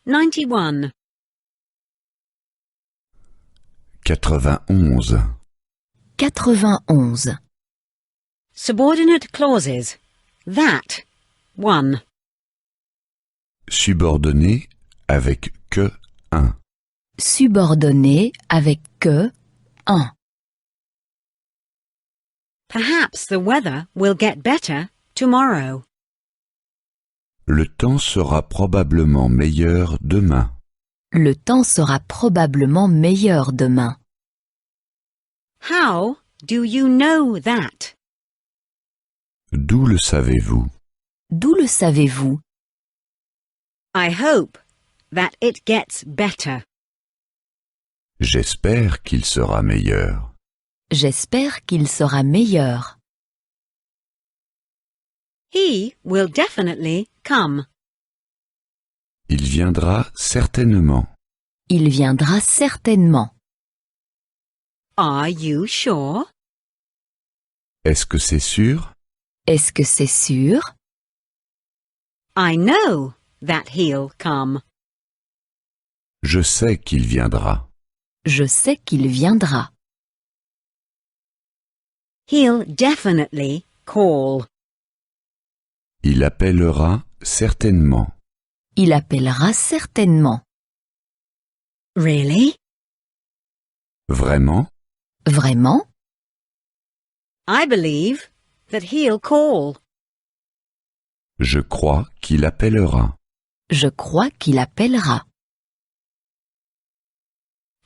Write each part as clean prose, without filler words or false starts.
91. 91. 91. Subordinate clauses. That. 1. Subordonné avec que un. Subordonné avec que un. Perhaps the weather will get better tomorrow. Le temps sera probablement meilleur demain. Le temps sera probablement meilleur demain. How do you know that? D'où le savez-vous? D'où le savez-vous? I hope that it gets better. J'espère qu'il sera meilleur. J'espère qu'il sera meilleur. He will definitely come. Il viendra certainement. Il viendra certainement. Are you sure? Est-ce que c'est sûr? Est-ce que c'est sûr? I know that he'll come. Je sais qu'il viendra. Je sais qu'il viendra. He'll definitely call. Il appellera certainement. Il appellera certainement. Really? Vraiment? Vraiment? I believe that he'll call. Je crois qu'il appellera. Je crois qu'il appellera.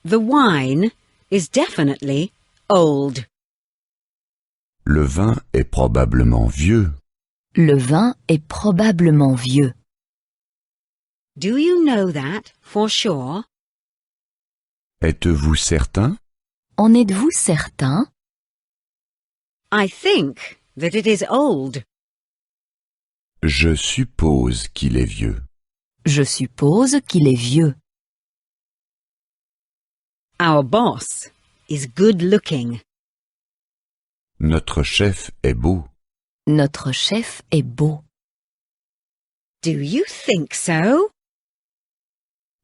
The wine is definitely old. Le vin est probablement vieux. Le vin est probablement vieux. Do you know that for sure? Êtes-vous certain? En êtes-vous certain? I think that it is old. Je suppose qu'il est vieux. Je suppose qu'il est vieux. Our boss is good looking. Notre chef est beau. Notre chef est beau. Do you think so?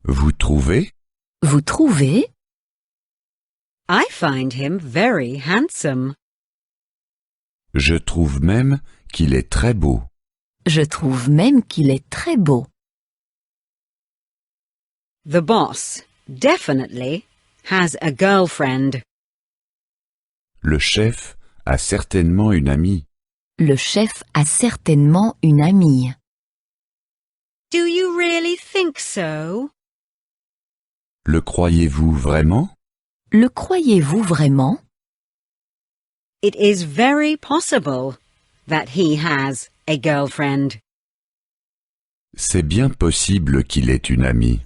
Vous trouvez? Vous trouvez? I find him very handsome. Je trouve même qu'il est très beau. Je trouve même qu'il est très beau. The boss definitely has a girlfriend. Le chef a certainement une amie. Le chef a certainement une amie. Do you really think so? Le croyez-vous vraiment? Le croyez-vous vraiment? It is very possible that he has a girlfriend. C'est bien possible qu'il ait une amie.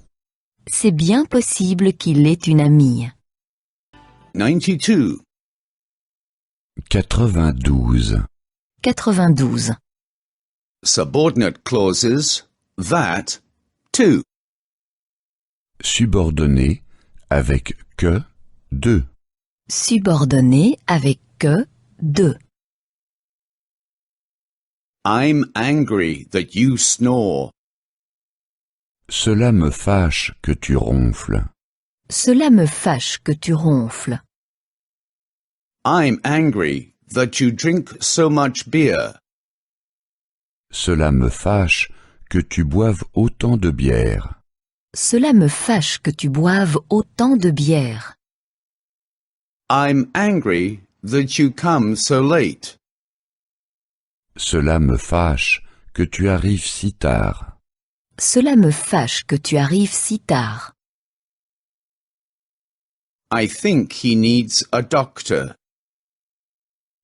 C'est bien possible qu'il ait une amie. 92. 92. 92. Subordinate clauses. That. 2. Subordonné avec que deux. Subordonné avec que deux. I'm angry that you snore. Cela me fâche que tu ronfles. Cela me fâche que tu ronfles. I'm angry that you drink so much beer. Cela me fâche que tu boives autant de bière. Cela me fâche que tu boives autant de bière. I'm angry that you come so late. Cela me fâche que tu arrives si tard. Cela me fâche que tu arrives si tard. I think he needs a doctor.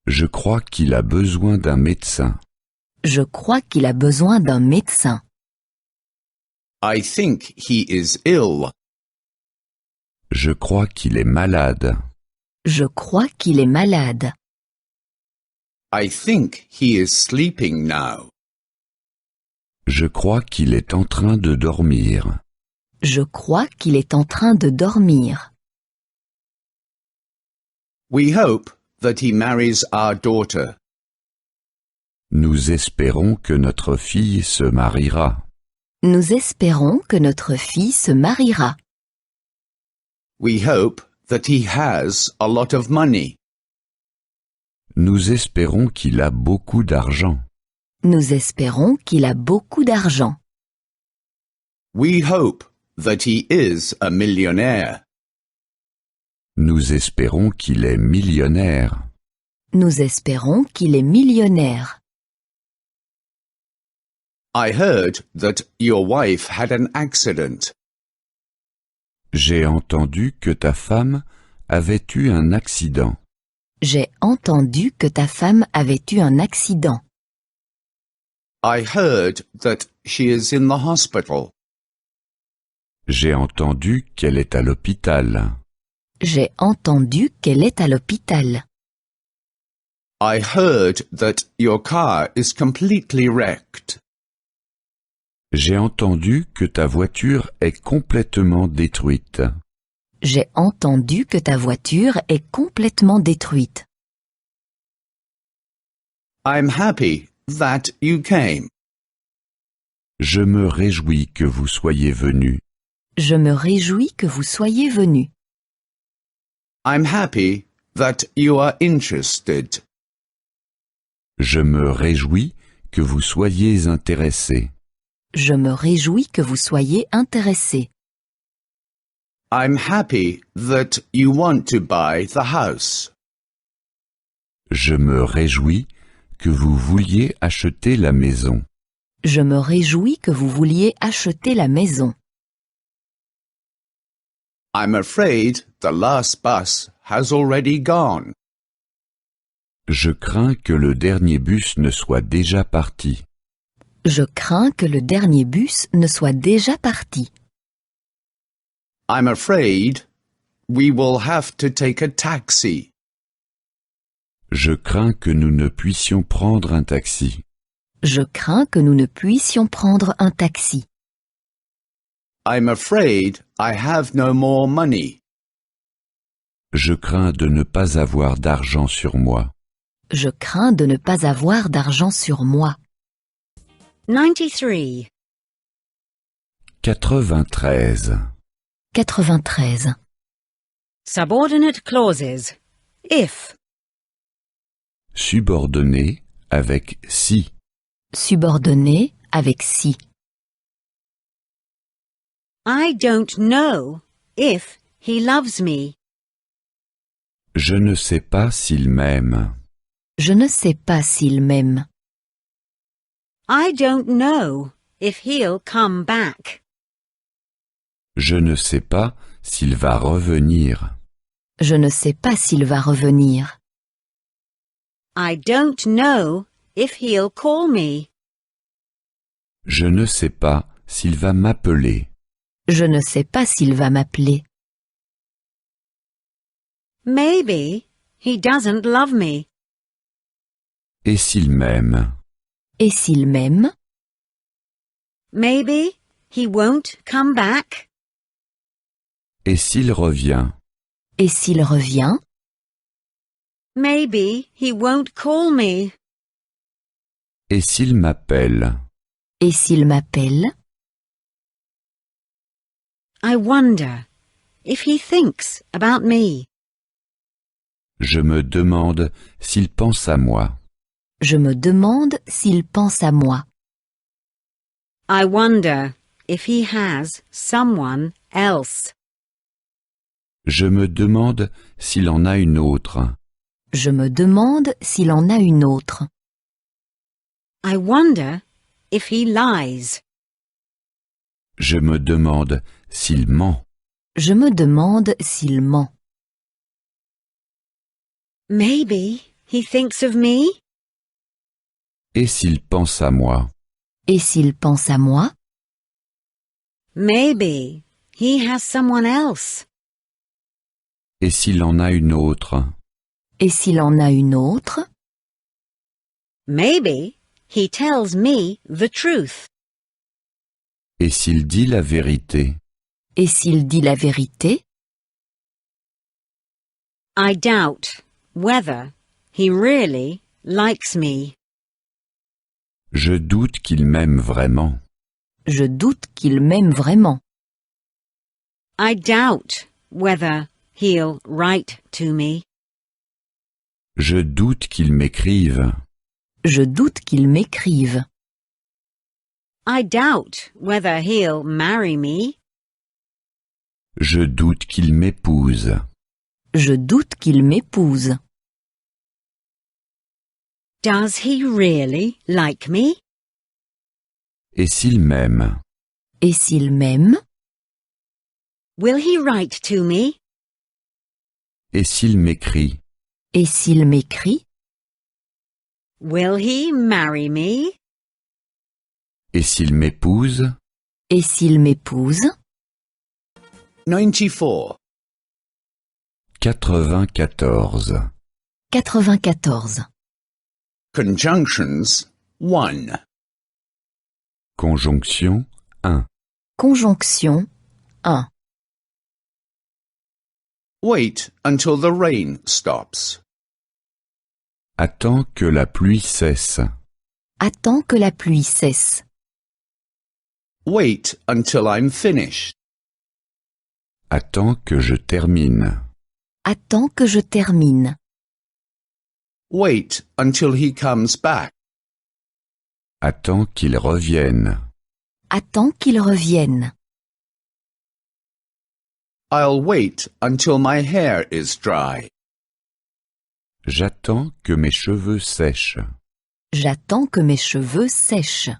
Je crois qu'il a besoin d'un médecin. Je crois qu'il a besoin d'un médecin. I think he is ill. Je crois qu'il est malade. Je crois qu'il est malade. I think he is sleeping now. Je crois qu'il est en train de dormir. Je crois qu'il est en train de dormir. We hope that he marries our daughter. Nous espérons que notre fille se mariera. Nous espérons que notre fille se mariera. We hope that he has a lot of money. Nous espérons qu'il a beaucoup d'argent. Nous espérons qu'il a beaucoup d'argent. We hope that he is a millionaire. Nous espérons qu'il est millionnaire. Nous espérons qu'il est millionnaire. I heard that your wife had an accident. J'ai entendu que ta femme avait eu un accident. J'ai entendu que ta femme avait eu un accident. I heard that she is in the hospital. J'ai entendu qu'elle est à l'hôpital. J'ai entendu qu'elle est à l'hôpital. I heard that your car is completely wrecked. J'ai entendu que ta voiture est complètement détruite. J'ai entendu que ta voiture est complètement détruite. I'm happy that you came. Je me réjouis que vous soyez venu. Je me réjouis que vous soyez venu. I'm happy that you are interested. Je me réjouis que vous soyez intéressé. Je me réjouis que vous soyez intéressé. I'm happy that you want to buy the house. Je me réjouis que vous vouliez acheter la maison. Je me réjouis que vous vouliez acheter la maison. I'm afraid the last bus has already gone. Je crains que le dernier bus ne soit déjà parti. Je crains que le dernier bus ne soit déjà parti. I'm afraid we will have to take a taxi. Je crains que nous ne puissions prendre un taxi. Je crains que nous ne puissions prendre un taxi. I'm afraid I have no more money. Je crains de ne pas avoir d'argent sur moi. Je crains de ne pas avoir d'argent sur moi. 93. 93. 93. Subordinate clauses. If. Subordonné avec si. Subordonné avec si. I don't know if he loves me. Je ne sais pas s'il m'aime. Je ne sais pas s'il m'aime. I don't know if he'll come back. Je ne sais pas s'il va revenir. Je ne sais pas s'il va revenir. I don't know if he'll call me. Je ne sais pas s'il va m'appeler. Je ne sais pas s'il va m'appeler. Maybe he doesn't love me. Et s'il m'aime? Et s'il m'aime? Maybe he won't come back. Et s'il revient? Et s'il revient? Maybe he won't call me. Et s'il m'appelle? Et s'il m'appelle? I wonder if he thinks about me. Je me demande s'il pense à moi. Je me demande s'il pense à moi. I wonder if he has someone else. Je me demande s'il en a une autre. Je me demande s'il en a une autre. I wonder if he lies. Je me demande s'il ment. Je me demande s'il ment. Maybe he thinks of me. Et s'il pense à moi? Et s'il pense à moi? Maybe he has someone else. Et s'il en a une autre? Et s'il en a une autre? Maybe he tells me the truth. Et s'il dit la vérité? Et s'il dit la vérité? I doubt whether he really likes me. Je doute qu'il m'aime vraiment. Je doute qu'il m'aime vraiment. I doubt whether he'll write to me. Je doute qu'il m'écrive. Je doute qu'il m'écrive. I doubt whether he'll marry me. Je doute qu'il m'épouse. Je doute qu'il m'épouse. Does he really like me? Et s'il m'aime? Et s'il m'aime? Will he write to me? Et s'il m'écrit? Et s'il m'écrit? Will he marry me? Et s'il m'épouse? Et s'il m'épouse? 94. 94. 94. Conjunctions 1. Conjonction 1. Conjonction 1. Wait until the rain stops. Attends que la pluie cesse. Attends que la pluie cesse. Wait until I'm finished. Attends que je termine. Attends que je termine. Wait until he comes back. Attends qu'il revienne. Attends qu'il revienne. I'll wait until my hair is dry. J'attends que mes cheveux sèchent. J'attends que mes cheveux sèchent.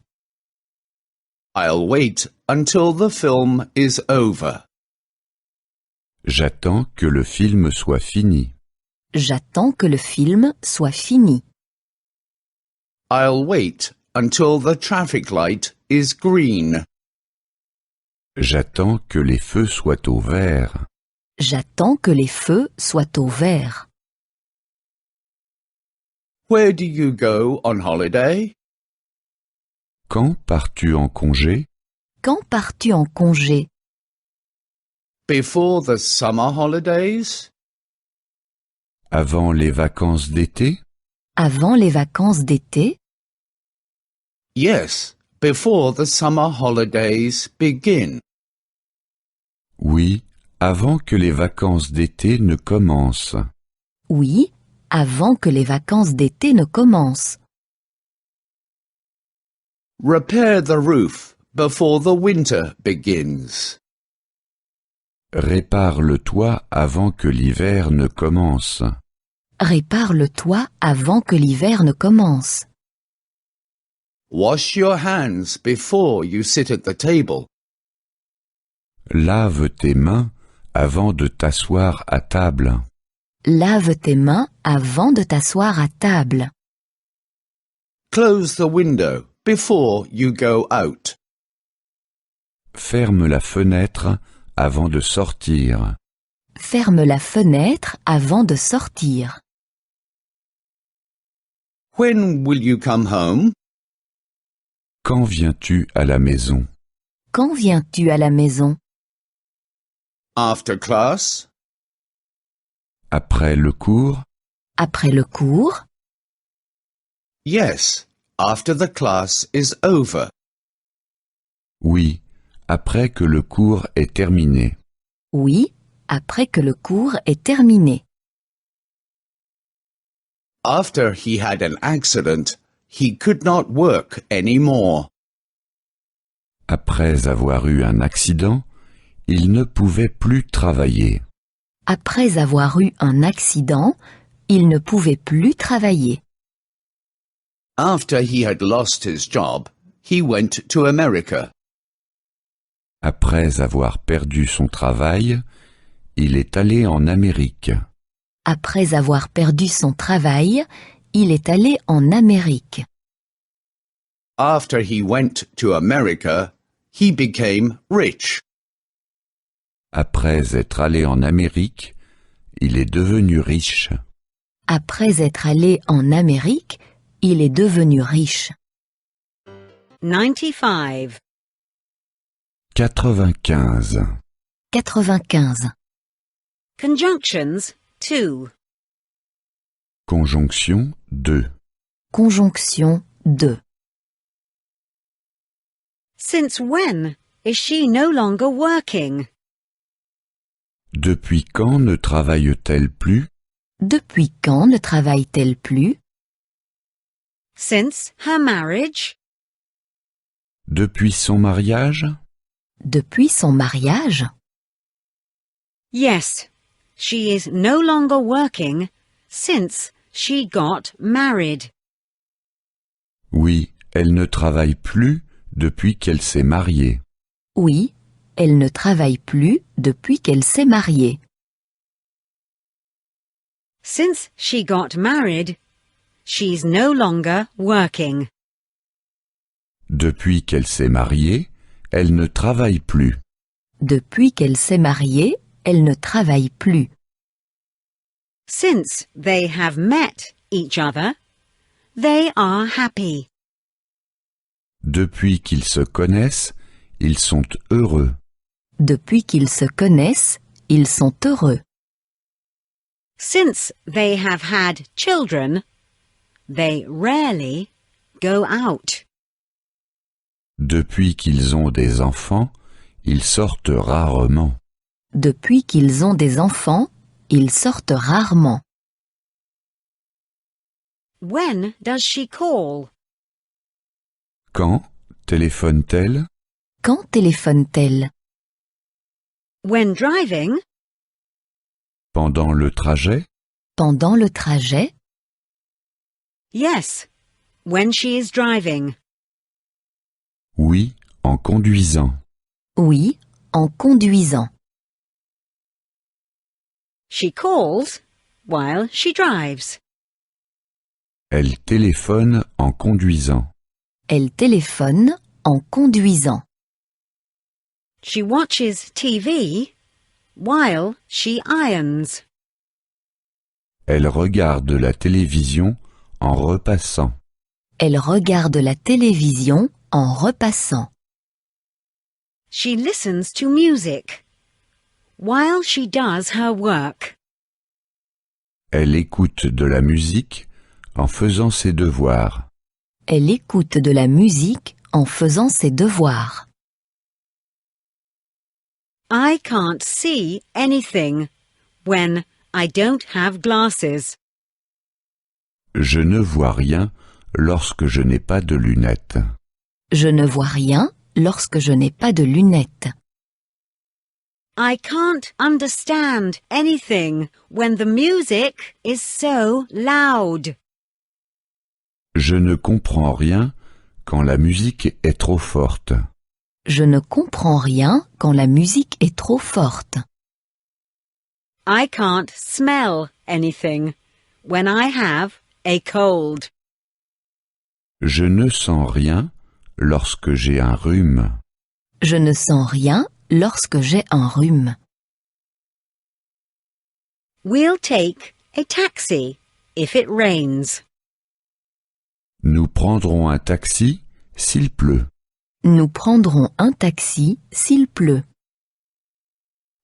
I'll wait until the film is over. J'attends que le film soit fini. J'attends que le film soit fini. I'll wait until the traffic light is green. J'attends que les feux soient au vert. J'attends que les feux soient au vert. Where do you go on holiday? Quand pars-tu en congé? Quand pars-tu en congé? Before the summer holidays? Avant les vacances d'été? Avant les vacances d'été? Yes, before the summer holidays begin. Oui, avant que les vacances d'été ne commencent. Oui, avant que les vacances d'été ne commencent. Repair the roof before the winter begins. Répare le toit avant que l'hiver ne commence. Répare le toit avant que l'hiver ne commence. Wash your hands before you sit at the table. Lave tes mains avant de t'asseoir à table. Lave tes mains avant de t'asseoir à table. Close the window before you go out. Ferme la fenêtre avant de sortir. Ferme la fenêtre avant de sortir. When will you come home? Quand viens-tu à la maison? Quand viens-tu à la maison? After class? Après le cours? Après le cours? Yes, after the class is over. Oui, après que le cours est terminé. Oui, après que le cours est terminé. After he had an accident, he could not work anymore. Après avoir eu un accident, il ne pouvait plus travailler. Après avoir eu un accident, il ne pouvait plus travailler. After he had lost his job, he went to America. Après avoir perdu son travail, il est allé en Amérique. Après avoir perdu son travail, il est allé en Amérique. After he went to America, he became rich. Après être allé en Amérique, il est devenu riche. Après être allé en Amérique, il est devenu riche. 95. 95. 95. Conjunctions 2. Conjonction 2. Conjonction 2. Since when is she no longer working? Depuis quand ne travaille-t-elle plus? Depuis quand ne travaille-t-elle plus? Since her marriage? Depuis son mariage? Depuis son mariage? Yes, she is no longer working since she got married. Oui, elle ne travaille plus depuis qu'elle s'est mariée. Oui, elle ne travaille plus depuis qu'elle s'est mariée. Since she got married, she's no longer working. Depuis qu'elle s'est mariée, elle ne travaille plus. Depuis qu'elle s'est mariée, elle ne travaille plus. Since they have met each other, they are happy. Depuis qu'ils se connaissent, ils sont heureux. Depuis qu'ils se connaissent, ils sont heureux. Since they have had children, they rarely go out. Depuis qu'ils ont des enfants, ils sortent rarement. Depuis qu'ils ont des enfants, ils sortent rarement. When does she call? Quand téléphone-t-elle? Quand téléphone-t-elle? When driving? Pendant le trajet? Pendant le trajet? Yes, when she is driving. Oui, en conduisant. Oui, en conduisant. She calls while she drives. Elle téléphone en conduisant. Elle téléphone en conduisant. She watches TV while she irons. Elle regarde la télévision en repassant. Elle regarde la télévision en repassant. She listens to music while she does her work. Elle écoute de la musique en faisant ses devoirs. Elle écoute de la musique en faisant ses devoirs. I can't see anything when I don't have glasses. Je ne vois rien lorsque je n'ai pas de lunettes. Je ne vois rien lorsque je n'ai pas de lunettes. I can't understand anything when the music is so loud. Je ne comprends rien quand la musique est trop forte. Je ne comprends rien quand la musique est trop forte. I can't smell anything when I have a cold. Je ne sens rien lorsque j'ai un rhume. Je ne sens rien lorsque j'ai un rhume. We'll take a taxi if it rains. Nous prendrons un taxi s'il pleut. Nous prendrons un taxi s'il pleut.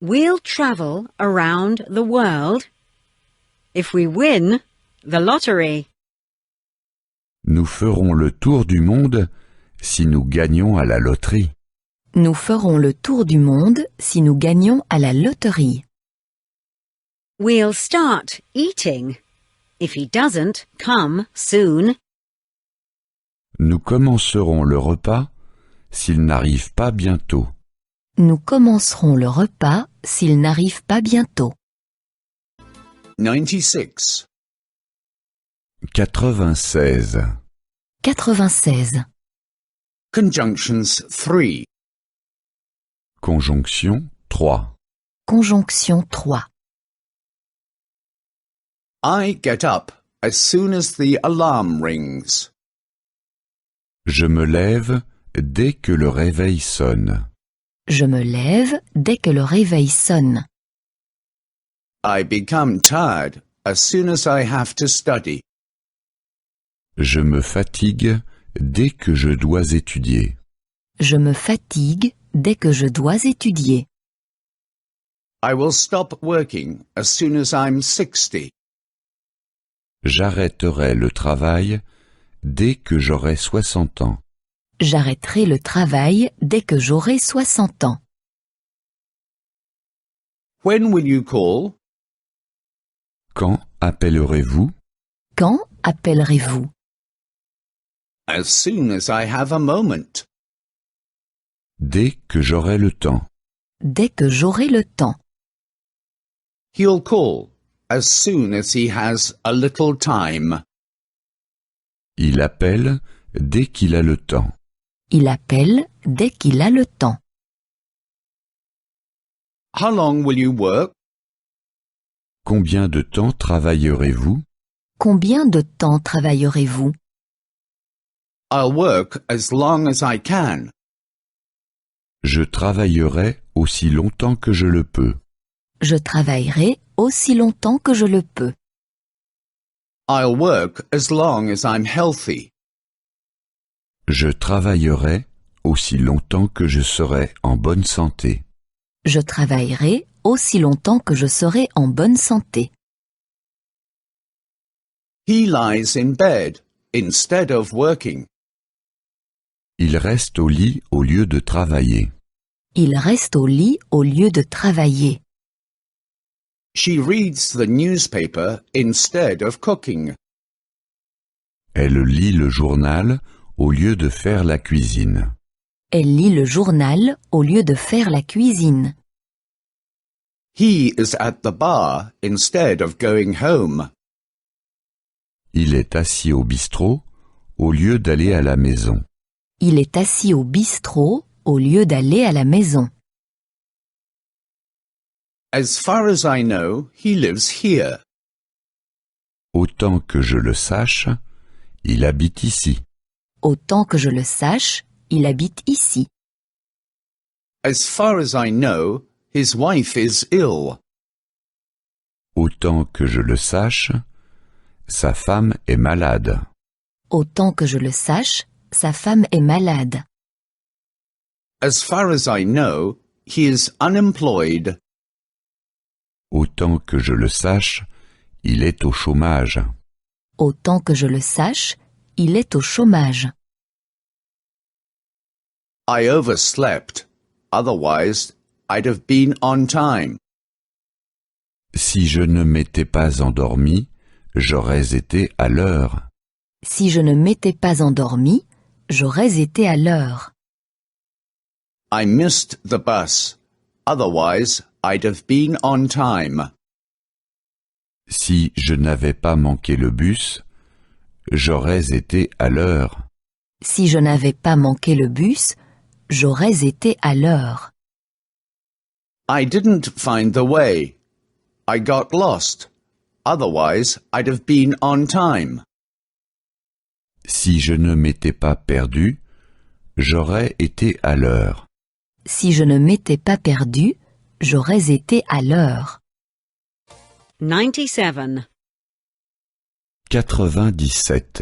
We'll travel around the world if we win the lottery. Nous ferons le tour du monde si nous gagnons à la loterie. Nous ferons le tour du monde si nous gagnons à la loterie. We'll start eating if he doesn't come soon. Nous commencerons le repas s'il n'arrive pas bientôt. Nous commencerons le repas s'il n'arrive pas bientôt. 96. 96. 96. Conjunctions 3. Conjonction 3. Conjonction 3. I get up as soon as the alarm rings. Je me lève dès que le réveil sonne. Je me lève dès que le réveil sonne. I become tired as soon as I have to study. Je me fatigue dès que je dois étudier. Je me fatigue dès que je dois étudier. I will stop working as soon as I'm 60. J'arrêterai le travail dès que j'aurai 60 ans. J'arrêterai le travail dès que j'aurai 60 ans. When will you call? Quand appellerez-vous? Quand appellerez-vous? As soon as I have a moment. Dès que j'aurai le temps. Dès que j'aurai le temps. He'll call as soon as he has a little time. Il appelle dès qu'il a le temps. Il appelle dès qu'il a le temps. How long will you work? Combien de temps travaillerez-vous? Combien de temps travaillerez-vous? I'll work as long as I can. Je travaillerai aussi longtemps que je le peux. Je travaillerai aussi longtemps que je le peux. I'll work as long as I'm healthy. Je travaillerai aussi longtemps que je serai en bonne santé. Je travaillerai aussi longtemps que je serai en bonne santé. He lies in bed instead of working. Il reste au lit au lieu de travailler. Il reste au lit au lieu de travailler. She reads the newspaper instead of cooking. Elle lit le journal au lieu de faire la cuisine. Elle lit le journal au lieu de faire la cuisine. He is at the bar instead of going home. Il est assis au bistrot au lieu d'aller à la maison. Il est assis au bistrot au lieu d'aller à la maison. As far as I know, he lives here. Autant que je le sache, il habite ici. Autant que je le sache, il habite ici. As far as I know, his wife is ill. Autant que je le sache, sa femme est malade. Autant que je le sache, sa femme est malade. As far as I know, he is unemployed. Autant que je le sache, il est au chômage. Autant que je le sache, il est au chômage. I overslept. Otherwise, I'd have been on time. Si je ne m'étais pas endormi, j'aurais été à l'heure. Si je ne m'étais pas endormi, j'aurais été à l'heure. I missed the bus. Otherwise, I'd have been on time. Si je n'avais pas manqué le bus, j'aurais été à l'heure. Si je n'avais pas manqué le bus, j'aurais été à l'heure. I didn't find the way. I got lost. Otherwise, I'd have been on time. Si je ne m'étais pas perdu, j'aurais été à l'heure. Si je ne m'étais pas perdu, j'aurais été à l'heure. 97. 97.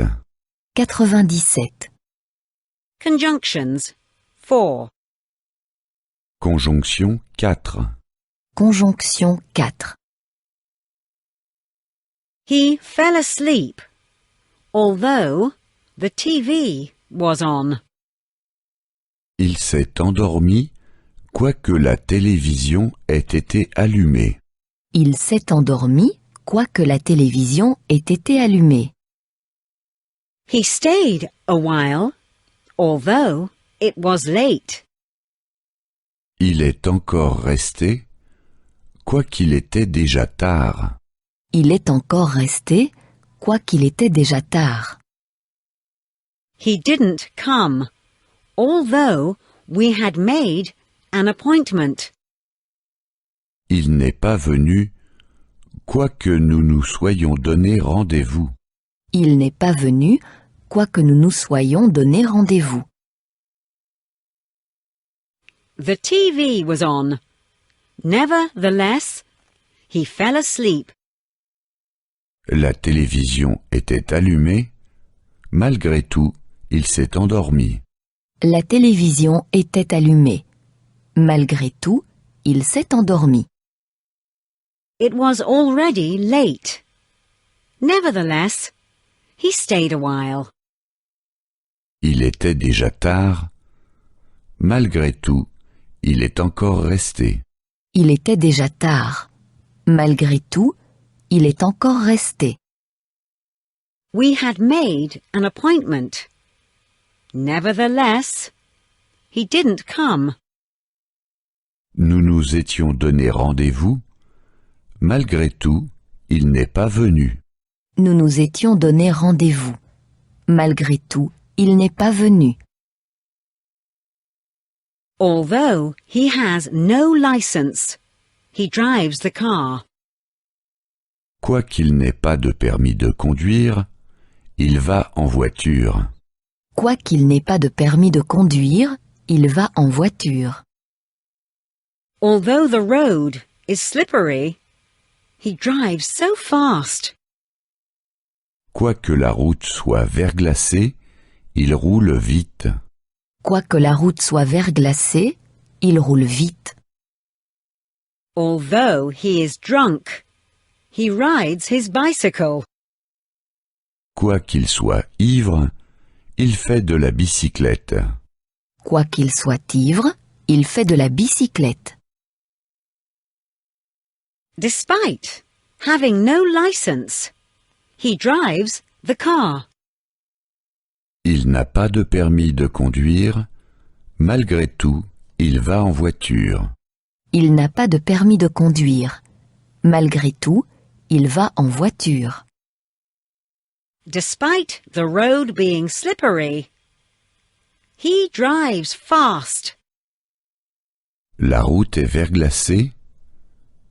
97. Conjunctions 4. Conjonction 4. Conjonction 4. He fell asleep, although the TV was on. Il s'est endormi, quoique la télévision ait été allumée. Il s'est endormi, quoique la télévision ait été allumée. He stayed a while, although it was late. Il est encore resté, quoiqu'il était déjà tard. Il est encore resté, quoiqu'il était déjà tard. He didn't come, although we had made an appointment. Il n'est pas venu, quoique nous nous soyons donné rendez-vous. Il n'est pas venu, quoique nous nous soyons donné rendez-vous. The TV was on. Nevertheless, he fell asleep. La télévision était allumée. Malgré tout, il s'est endormi. La télévision était allumée. Malgré tout, il s'est endormi. It was already late. Nevertheless, he stayed a while. il était déjà tard. Malgré tout, il est encore resté. Il était déjà tard. Malgré tout, il est encore resté. We had made an appointment. Nevertheless, he didn't come. Nous nous étions donné rendez-vous. Malgré tout, il n'est pas venu. Nous nous étions donné rendez-vous. Malgré tout, il n'est pas venu. Although he has no license, he drives the car. Quoiqu'il n'ait pas de permis de conduire, il va en voiture. Quoiqu'il n'ait pas de permis de conduire, il va en voiture. Although the road is slippery, he drives so fast. Quoique la route soit verglacée, il roule vite. Quoique la route soit verglacée, il roule vite. Although he is drunk, he rides his bicycle. Quoiqu'il soit ivre, il fait de la bicyclette. Quoiqu'il soit ivre, il fait de la bicyclette. Despite having no license, he drives the car. Il n'a pas de permis de conduire. Malgré tout, il va en voiture. Il n'a pas de permis de conduire. Malgré tout, il va en voiture. Despite the road being slippery, he drives fast. La route est verglacée.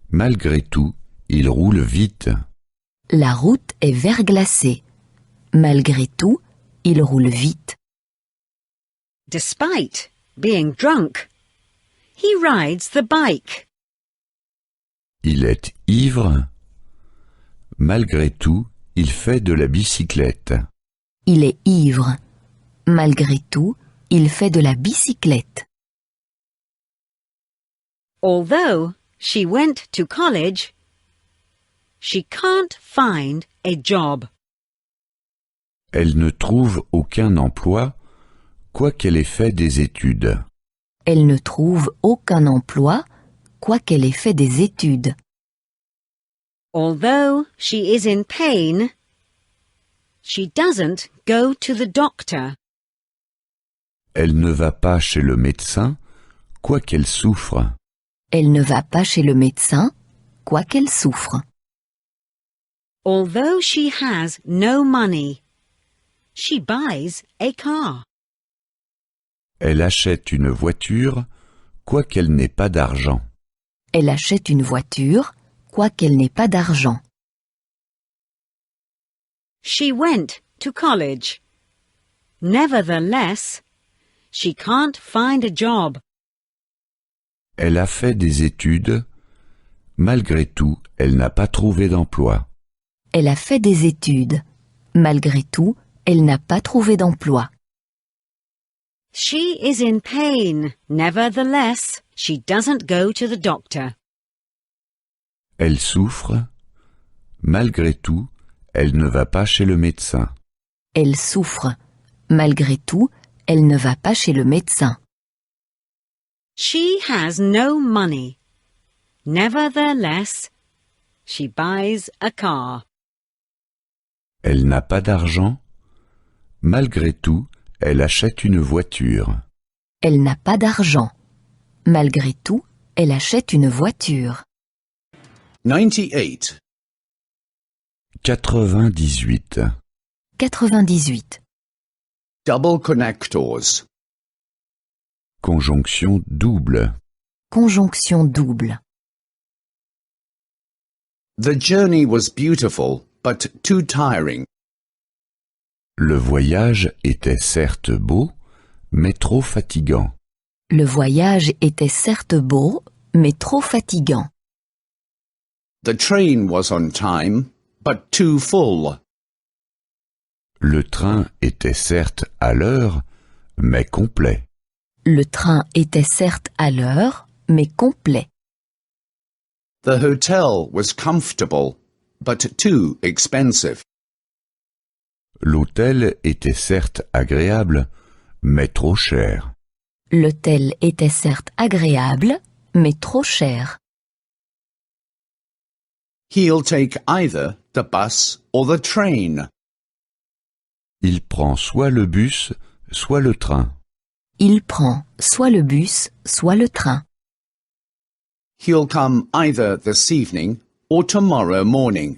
Malgré tout, il roule vite. La route est verglacée. Malgré tout, il roule vite. Despite being drunk, he rides the bike. Il est ivre. Malgré tout, il fait de la bicyclette. Il est ivre. Malgré tout, il fait de la bicyclette. Although she went to college, she can't find a job. Elle ne trouve aucun emploi, quoiqu'elle ait fait des études. Elle ne trouve aucun emploi, quoiqu'elle ait fait des études. Although she is in pain, she doesn't go to the doctor. Elle ne va pas chez le médecin, quoiqu'elle souffre. Elle ne va pas chez le médecin, quoiqu'elle souffre. Although she has no money, she buys a car. Elle achète une voiture, quoiqu'elle n'ait pas d'argent. Elle achète une voiture, quoiqu'elle n'ait pas d'argent. She went to college. Nevertheless, she can't find a job. Elle a fait des études. Malgré tout, elle n'a pas trouvé d'emploi. Elle a fait des études. Malgré tout, elle n'a pas trouvé d'emploi. She is in pain. Nevertheless, she doesn't go to the doctor. Elle souffre. Malgré tout, elle ne va pas chez le médecin. Elle souffre. Malgré tout, elle ne va pas chez le médecin. She has no money. Nevertheless, she buys a car. Elle n'a pas d'argent. Malgré tout, elle achète une voiture. Elle n'a pas d'argent. Malgré tout, elle achète une voiture. 98. 98. 98. Double connectors. Conjonction double. Conjonction double. The journey was beautiful, but too tiring. Le voyage était certes beau, mais trop fatigant. Le voyage était certes beau, mais trop fatigant. The train was on time, but too full. Le train était certes à l'heure, mais complet. Le train était certes à l'heure, mais complet. The hotel was comfortable, but too expensive. L'hôtel était certes agréable, mais trop cher. L'hôtel était certes agréable, mais trop cher. He'll take either the bus or the train. Il prend soit le bus, soit le train. Il prend soit le bus, soit le train. He'll come either this evening or tomorrow morning.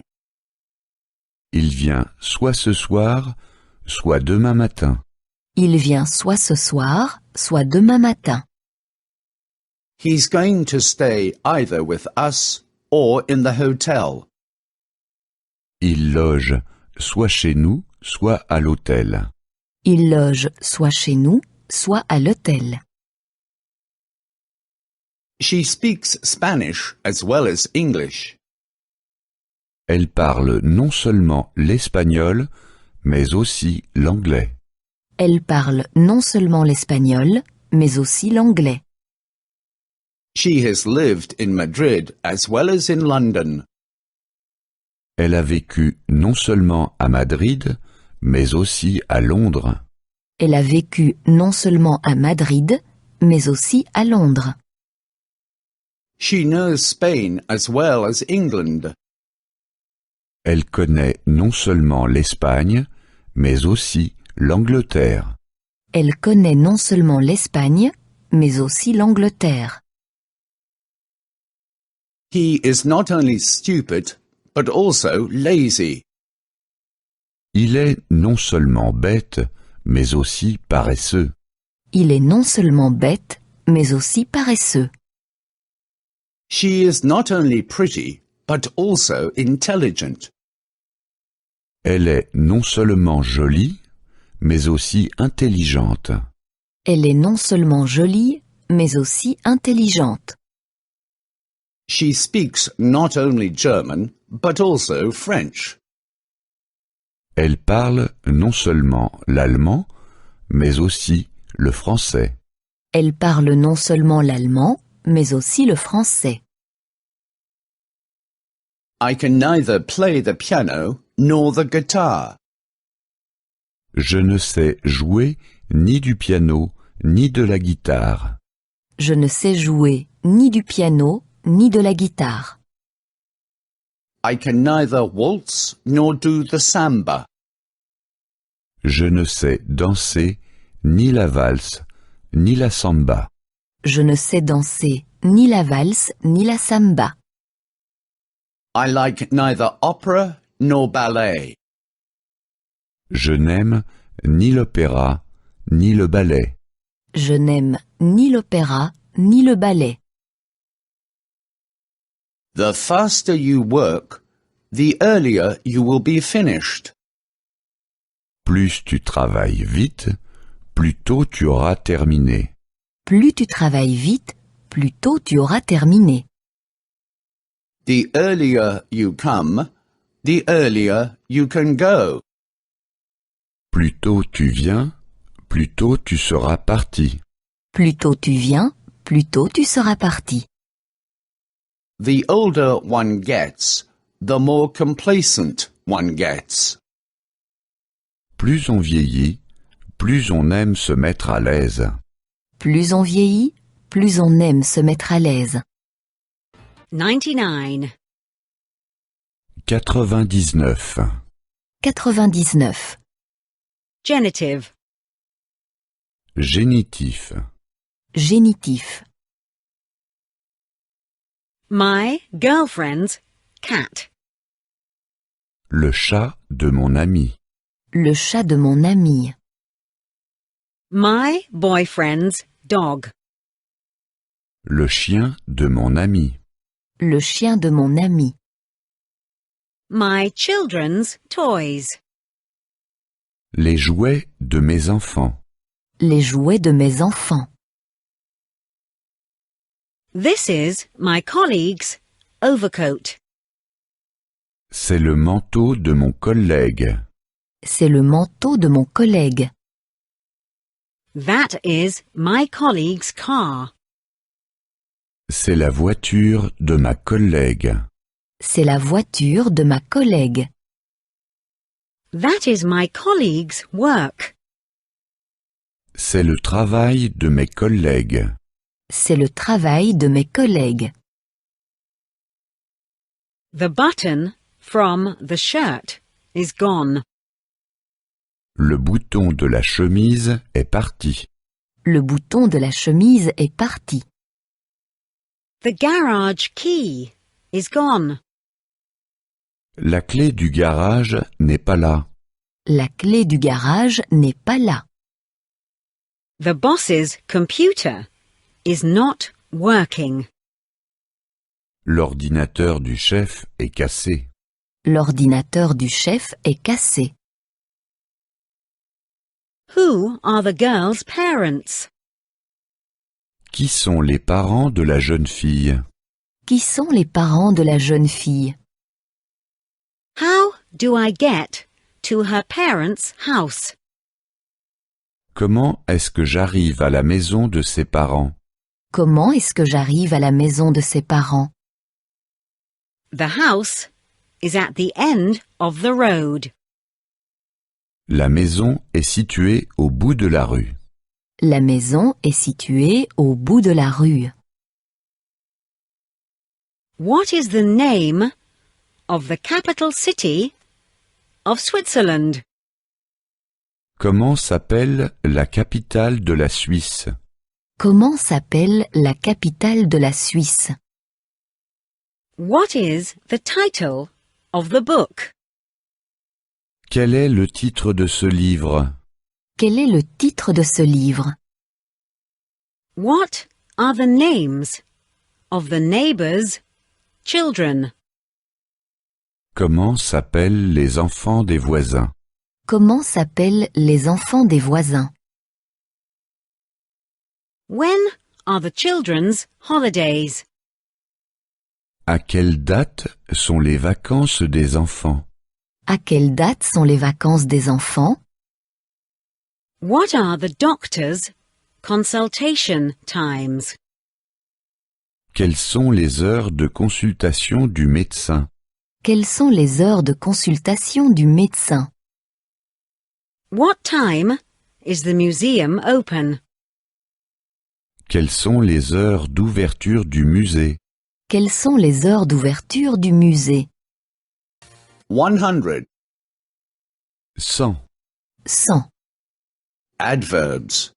Il vient soit ce soir, soit demain matin. Il vient soit ce soir, soit demain matin. He's going to stay either with us or in the hotel. Il loge soit chez nous, soit à l'hôtel. Il loge soit chez nous, soit à l'hôtel. She speaks Spanish as well as English. Elle parle non seulement l'espagnol, mais aussi l'anglais. Elle parle non seulement l'espagnol, mais aussi l'anglais. She has lived in Madrid as well as in London. Elle a vécu non seulement à Madrid, mais aussi à Londres. Elle a vécu non seulement à Madrid, mais aussi à Londres. She knows Spain as well as England. Elle connaît non seulement l'Espagne, mais aussi l'Angleterre. Elle connaît non seulement l'Espagne, mais aussi l'Angleterre. He is not only stupid, but also lazy. Il est non seulement bête, mais aussi paresseux. Il est non seulement bête, mais aussi paresseux. She is not only pretty, but also intelligent. Elle est non seulement jolie, mais aussi intelligente. Elle est non seulement jolie, mais aussi intelligente. She speaks not only German, but also French. Elle parle non seulement l'allemand, mais aussi le français. Elle parle non seulement l'allemand, mais aussi le français. I can neither play the piano nor the guitar. Je ne sais jouer ni du piano, ni de la guitare. Je ne sais jouer ni du piano, ni de la guitare. I can neither waltz nor do the samba. Je ne sais danser ni la valse, ni la samba. Je ne sais danser ni la valse, ni la samba. I like neither opera nor ballet. Je n'aime ni l'opéra, ni le ballet. Je n'aime ni l'opéra, ni le ballet. The faster you work, the earlier you will be finished. Plus tu travailles vite, plus tôt tu auras terminé. Plus tu travailles vite, plus tôt tu auras terminé. The earlier you come, the earlier you can go. Plus tôt tu viens, plus tôt tu seras parti. Plus tôt tu viens, plus tôt tu seras parti. The older one gets, the more complacent one gets. Plus on vieillit, plus on aime se mettre à l'aise. Plus on vieillit, plus on aime se mettre à l'aise. 99. 99. 99. Genitive. Génitif. Génitif. My girlfriend's cat. Le chat de mon ami. Le chat de mon ami. My boyfriend's dog. Le chien de mon ami. Le chien de mon ami. My children's toys. Les jouets de mes enfants. Les jouets de mes enfants. This is my colleague's overcoat. C'est le manteau de mon collègue. C'est le manteau de mon collègue. That is my colleague's car. C'est la voiture de ma collègue. C'est la voiture de ma collègue. That is my colleague's work. C'est le travail de mes collègues. C'est le travail de mes collègues. The button from the shirt is gone. Le bouton de la chemise est parti. Le bouton de la chemise est parti. The garage key is gone. La clé du garage n'est pas là. La clé du garage n'est pas là. The boss's computer is not working. L'ordinateur du chef est cassé. L'ordinateur du chef est cassé. Who are the girl's parents? Qui sont les parents de la jeune fille? Qui sont les parents de la jeune fille? How do I get to her parents' house? Comment est-ce que j'arrive à la maison de ses parents? Comment est-ce que j'arrive à la maison de ses parents? The house is at the end of the road. La maison est située au bout de la rue. La maison est située au bout de la rue. What is the name of the capital city of Switzerland? Comment s'appelle la capitale de la Suisse? Comment s'appelle la capitale de la Suisse? What is the title of the book? Quel est le titre de ce livre? Quel est le titre de ce livre? What are the names of the neighbors' children? Comment s'appellent les enfants des voisins? Comment s'appellent les enfants des voisins? When are the children's holidays? À quelle date sont les vacances des enfants? À quelle date sont les vacances des enfants? What are the doctor's consultation times? Quelles sont les heures de consultation du médecin? Quelles sont les heures de consultation du médecin? What time is the museum open? Quelles sont les heures d'ouverture du musée? Quelles sont les heures d'ouverture du musée? 100. 100. 100. Adverbs.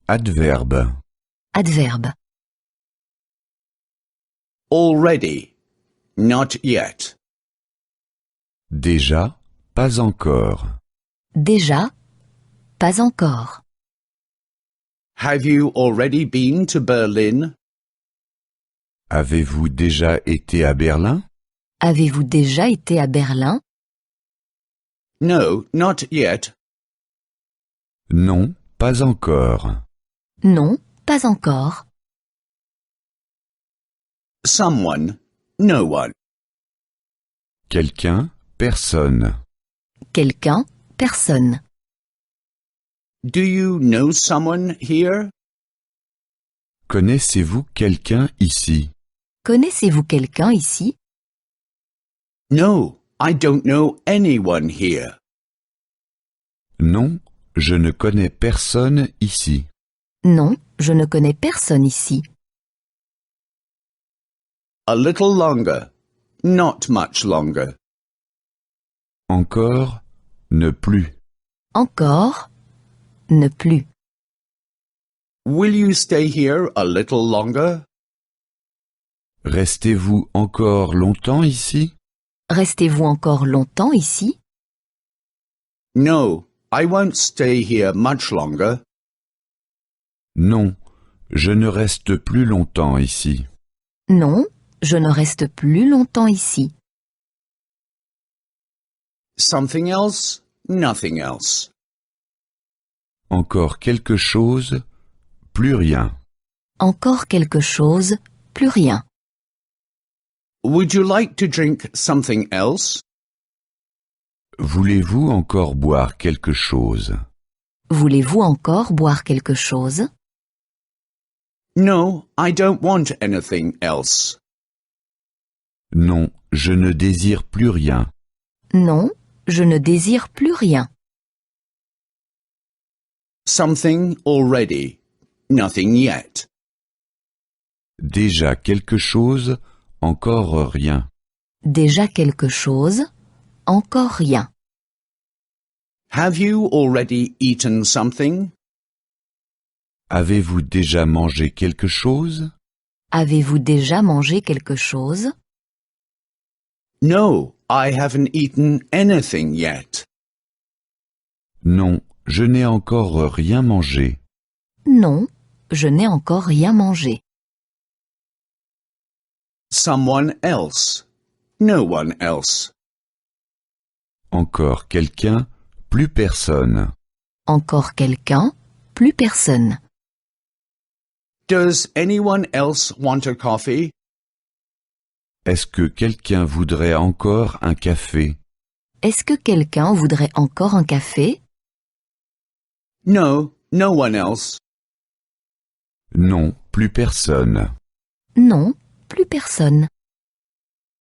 Adverbe. Adverbe. Already. Not yet. Déjà, pas encore. Déjà, pas encore. Have you already been to Berlin? Avez-vous déjà été à Berlin? Avez-vous déjà été à Berlin? No, not yet. Non, pas encore. Non, pas encore. Someone, no one. Quelqu'un, personne. Quelqu'un, personne. Do you know someone here? Connaissez-vous quelqu'un ici? Connaissez-vous quelqu'un ici? No, I don't know anyone here. Non, je ne connais personne ici. Non, je ne connais personne ici. A little longer. Not much longer. Encore, ne plus. Encore, ne plus. Will you stay here a little longer? Restez-vous encore longtemps ici? Restez-vous encore longtemps ici? No, I won't stay here much longer. Non, je ne reste plus longtemps ici. Non, je ne reste plus longtemps ici. Something else? Nothing else. Encore quelque chose, plus rien. Encore quelque chose, plus rien. Would you like to drink something else? Voulez-vous encore boire quelque chose? Voulez-vous encore boire quelque chose? No, I don't want anything else. Non, je ne désire plus rien. Non, je ne désire plus rien. Something already. Nothing yet. Déjà quelque chose, encore rien. Déjà quelque chose, encore rien. Have you already eaten something? Avez-vous déjà mangé quelque chose? Avez-vous déjà mangé quelque chose? No, I haven't eaten anything yet. Non, je n'ai encore rien mangé. Non, je n'ai encore rien mangé. Someone else. No one else. Encore quelqu'un, plus personne. Encore quelqu'un, plus personne. Does anyone else want a coffee? Est-ce que quelqu'un voudrait encore un café? Est-ce que quelqu'un voudrait encore un café? No, no one else. Non, plus personne. Non, plus personne.